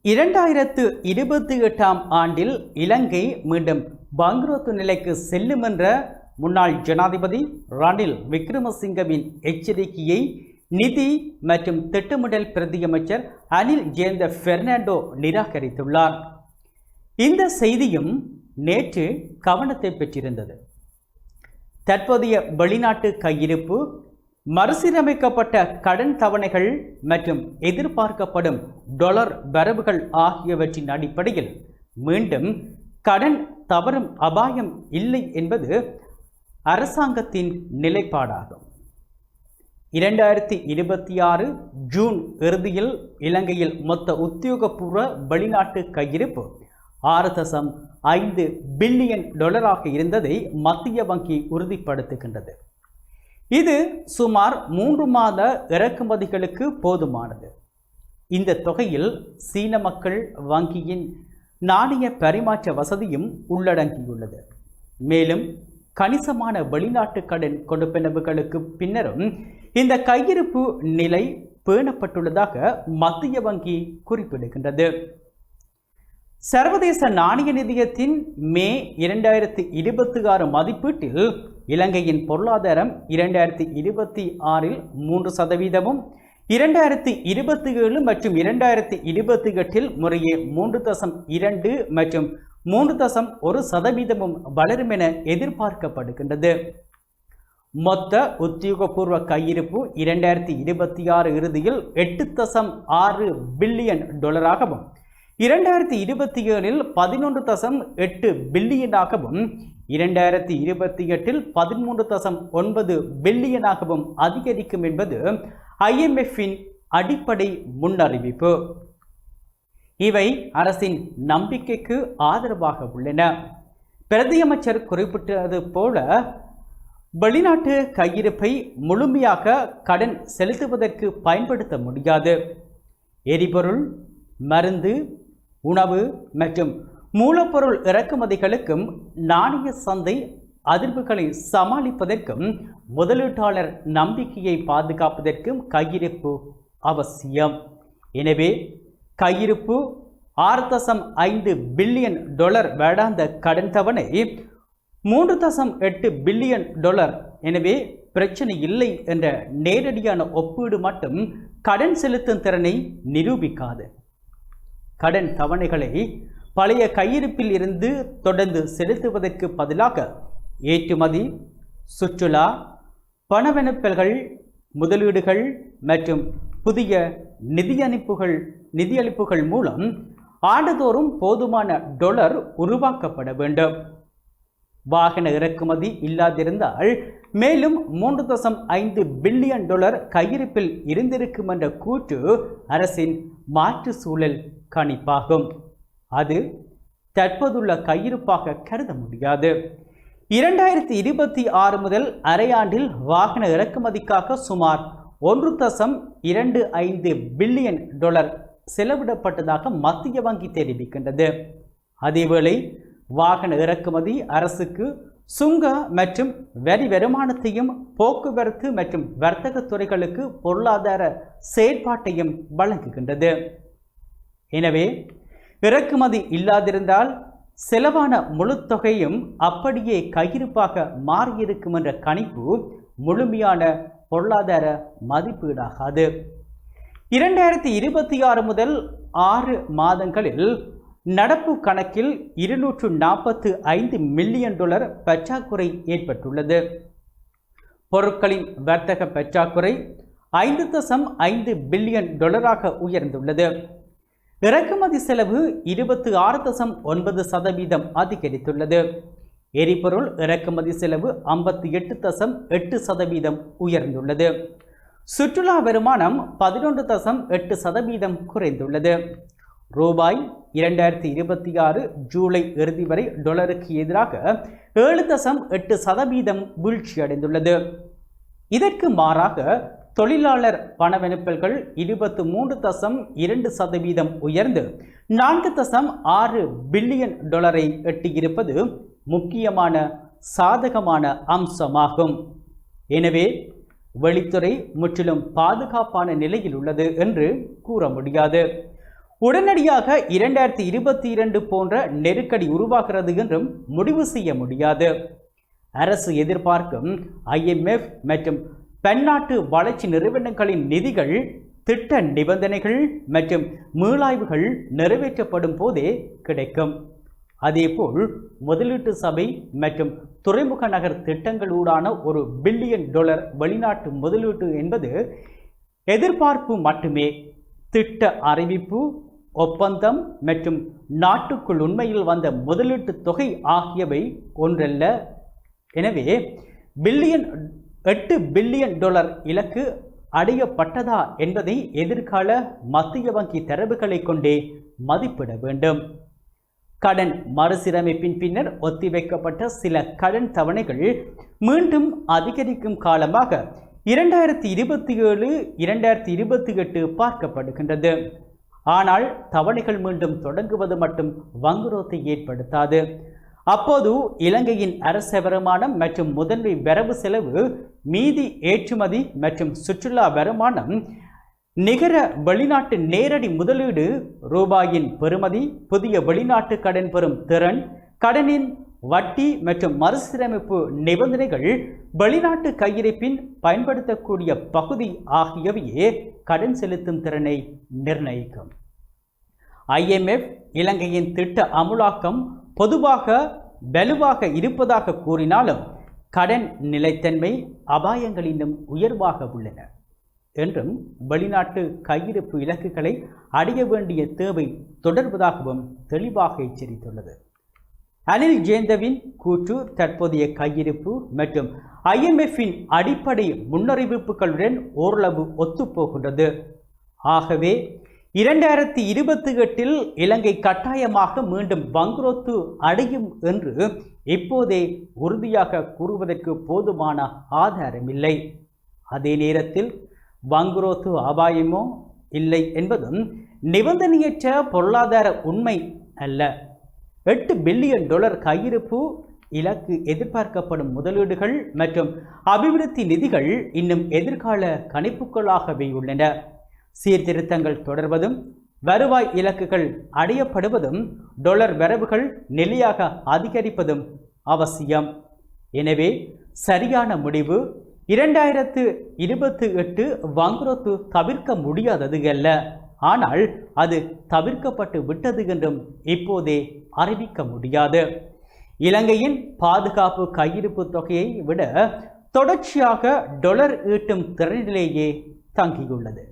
2028ஆம் ஆண்டில் இலங்கை மீண்டும் பங்குரோத்து நிலைக்கு செல்லும் என்ற முன்னாள் ஜனாதிபதி ரணில் விக்ரமசிங்கவின் எச்சரிக்கையை நிதி மற்றும் திட்டமிடல் பிரதியமைச்சர் அனில் ஜேந்த பெர்னாண்டோ நிராகரித்துள்ளார். இந்த செய்தியும் நேற்று கவனத்தை பெற்றிருந்தது. தற்போதைய வெளிநாட்டு கையிருப்பு, மறுசீரமைக்கப்பட்ட கடன் தவணைகள் மற்றும் எதிர்பார்க்கப்படும் டாலர் வரவுகள் ஆகியவற்றின் அடிப்படையில் மீண்டும் கடன் தவறும் அபாயம் இல்லை என்பது அரசாங்கத்தின் நிலைப்பாடாகும். 2026 ஜூன் இறுதியில் இலங்கையில் மொத்த உத்தியோகபூர்வ வெளிநாட்டு கையிருப்பு 6.5 பில்லியன் டாலராக இருந்ததை மத்திய வங்கி உறுதிப்படுத்துகின்றது. இது சுமார் 3 மாத இறக்குமதிகளுக்கு போதுமானது. இந்த தொகையில் சீன மக்கள் வங்கியின் நாணய பரிமாற்ற வசதியும் உள்ளடங்கியுள்ளது. மேலும் கணிசமான வெளிநாட்டு கடன் கொடுப்பனவுகளுக்கு பின்னரும் இந்த கையிருப்பு நிலை பேணப்பட்டுள்ளதாக மத்திய வங்கி குறிப்பிடுகின்றது. சர்வதேச நாணய நிதியத்தின் மே 2026 மதிப்பீட்டில் இலங்கையின் பொருளாதாரம் 2026இல் 3%, 2027 மற்றும் 2028 முறையே 3.2 மற்றும் 3.1% வளரும் என எதிர்பார்க்கப்படுகின்றது. மொத்த உத்தியோகபூர்வ கையிருப்பு 2026 இறுதியில் 8.6 பில்லியன் டாலராகவும் 2027இல் 11.8 பில்லியனாகவும் 2028இல் 13.9 பில்லியனாகவும் அதிகரிக்கும் என்பது IMFஇன் அடிப்படை முன்னறிவிப்பு. இவை அரசின் நம்பிக்கைக்கு ஆதரவாக உள்ளன. பிரதியமைச்சர் குறிப்பிட்டது போல வெளிநாட்டு கையிருப்பை முழுமையாக கடன் செலுத்துவதற்கு பயன்படுத்த முடியாது. எரிபொருள், மருந்து, உணவு மற்றும் மூலப்பொருள் இறக்குமதிகளுக்கும் நாணய சந்தை அதிர்வுகளை சமாளிப்பதற்கும் முதலீட்டாளர் நம்பிக்கையை பாதுகாப்பதற்கும் கையிருப்பு அவசியம். எனவே கையிருப்பு 6.5 பில்லியன் டாலர் வேடாந்த கடன் தவணை 3.8 பில்லியன் டாலர். எனவே பிரச்சனை இல்லை என்ற நேரடியான ஒப்பீடு மட்டும் கடன் செலுத்தும் திறனை நிரூபிக்காது. கடன் தவணைகளை பழைய கையிருப்பில் இருந்து தொடர்ந்து செலுத்துவதற்கு பதிலாக ஏற்றுமதி, சுற்றுலா, பணவெனுப்பல்கள், முதலீடுகள் மற்றும் புதிய நிதியளிப்புகள் மூலம் ஆண்டுதோறும் போதுமான டாலர் உருவாக்கப்பட வேண்டும். வாகன இறக்குமதி இல்லாதிருந்தால் மேலும் 3.5 பில்லியன் டாலர் கையிருப்பில் இருந்திருக்கும் என்ற கூற்று அரசின் மாற்று சூழல் கணிப்பாகும். அது தற்போதுள்ள கையிருப்பாக கருத முடியாது. 2026 முதல் அரையாண்டில் வாகன இறக்குமதிக்காக சுமார் 1.25 பில்லியன் டாலர் செலவிடப்பட்டதாக மத்திய வங்கி தெரிவிக்கின்றது. அதேவேளை வாகன இறக்குமதி அரசுக்கு சுங்க மற்றும் வரி வருமானத்தையும் போக்குவரத்து மற்றும் வர்த்தக துறைகளுக்கு பொருளாதார செயற்பாட்டையும் வழங்குகின்றது. எனவே இறக்குமதி இல்லாதிருந்தால் செலவான முழு தொகையும் அப்படியே கையிருப்பாக மாறியிருக்கும் என்ற கணிப்பு முழுமையான பொருளாதார மதிப்பீடாகாது. 2026 முதல் 6 மாதங்களில் நடப்பு கணக்கில் 245 மில்லியன் டாலர் பற்றாக்குறை ஏற்பட்டுள்ளது. பொருட்களின் வர்த்தக பற்றாக்குறை 5.5 பில்லியன் டாலராக உயர்ந்துள்ளது. இறக்குமதி செலவு 26.9% அதிகரித்துள்ளது. எரிபொருள் இறக்குமதி செலவு 58.8% உயர்ந்துள்ளது. சுற்றுலா வருமானம் 11.8% குறைந்துள்ளது. ரூபாய் 2026 ஜூலை இறுதி வரை டாலருக்கு எதிராக 7.8% வீழ்ச்சியடைந்துள்ளது. இதற்கு மாறாக தொழிலாளர் பணவெனுப்பல்கள் 23.2% உயர்ந்து 4.6 பில்லியன் டாலரை எட்டியிருப்பது முக்கியமான சாதகமான அம்சமாகும். எனவே வெளித்துறை முற்றிலும் பாதுகாப்பான நிலையில் உள்ளது என்று கூற முடியாது. உடனடியாக 2022 போன்ற நெருக்கடி உருவாகிறது என்றும் முடிவு செய்ய முடியாது. அரசு எதிர்பார்க்கும் IMF மற்றும் பன்னாட்டு வளர்ச்சி நிறுவனங்களின் நிதிகள், திட்ட நிபந்தனைகள் மற்றும் மீளாய்வுகள் நிறைவேற்றப்படும் போதே கிடைக்கும். அதேபோல் முதலீட்டு சபை மற்றும் துறைமுக நகர் திட்டங்களூடான $1 பில்லியன் வெளிநாட்டு முதலீட்டு என்பது எதிர்பார்ப்பு மட்டுமே. திட்ட அறிவிப்பு, ஒப்பந்தம் மற்றும் நாட்டுக்குள் உண்மையில் வந்த முதலீட்டு தொகை ஆகியவை ஒன்றல்ல. எனவே $8 பில்லியன் இலக்கு அடையப்பட்டதா என்பதை எதிர்கால மத்திய வங்கி தரவுகளை கொண்டே மதிப்பிட வேண்டும். கடன் மறுசீரமைப்பின் பின்னர் ஒத்திவைக்கப்பட்ட சில கடன் தவணைகள் மீண்டும் அதிகரிக்கும் காலமாக 2027-2028 பார்க்கப்படுகின்றது. ஆனால் தவணைகள் மீண்டும் தொடங்குவது மட்டும் வங்குரோத்தை ஏற்படுத்தாது. அப்போது இலங்கையின் அரச வருமானம் மற்றும் முதன்மை வரவு செலவு, மீதி ஏற்றுமதி மற்றும் சுற்றுலா வருமானம், நிகர வெளிநாட்டு நேரடி முதலீடு, ரூபாயின் பெறுமதி, புதிய வெளிநாட்டு கடன் பெறும் திறன், கடனின் வட்டி மற்றும் மறுசீரமைப்பு நிபந்தனைகள், வெளிநாட்டு கையிருப்பின் பயன்படுத்தக்கூடிய பகுதி ஆகியவையே கடன் செலுத்தும் திறனை நிர்ணயிக்கும். IMF இலங்கையின் திட்ட அமுலாக்கம் பொதுவாக வலுவாக இருப்பதாக கூறினாலும் கடன் நிலைத்தன்மை அபாயங்கள் இன்னும் உயர்வாக உள்ளன என்றும் வெளிநாட்டு கையிருப்பு இலக்குகளை அடைய வேண்டிய தேவை தொடர்வதாகவும் தெளிவாக எச்சரித்துள்ளது. அனில் ஜேந்தவின் கூற்று தற்போதைய கையிருப்பு மற்றும் IMFஇன் அடிப்படை முன்னறிவிப்புகளுடன் ஓரளவு ஒத்துப்போகின்றது. ஆகவே 2028 இலங்கை கட்டாயமாக மீண்டும் வங்குரோத்து அடையும் என்று இப்போதே உறுதியாக கூறுவதற்கு போதுமான ஆதாரம் இல்லை. அதே நேரத்தில் வங்குரோத்து அபாயமோ இல்லை என்பதும் நிபந்தனையற்ற பொருளாதார உண்மை அல்ல. $8 பில்லியன் கையிருப்பு இலக்கு, எதிர்பார்க்கப்படும் முதலீடுகள் மற்றும் அபிவிருத்தி நிதிகள் இன்னும் எதிர்கால கணிப்புகளாகவே உள்ளன. சீர்திருத்தங்கள் தொடர்வதும் வருவாய் இலக்குகள் அடையப்படுவதும் டாலர் வரவுகள் நிலையாக அதிகரிப்பதும் அவசியம். எனவே சரியான முடிவு 2028 வங்குரோத்து தவிர்க்க முடியாதது அல்ல, ஆனால் அது தவிர்க்கப்பட்டு விட்டது என்றும் இப்போதே அறிவிக்க முடியாது. இலங்கையின் பாதுகாப்பு கையிருப்பு தொகையை விட தொடர்ச்சியாக டாலர் ஈட்டும் திறனிலேயே தங்கியுள்ளது.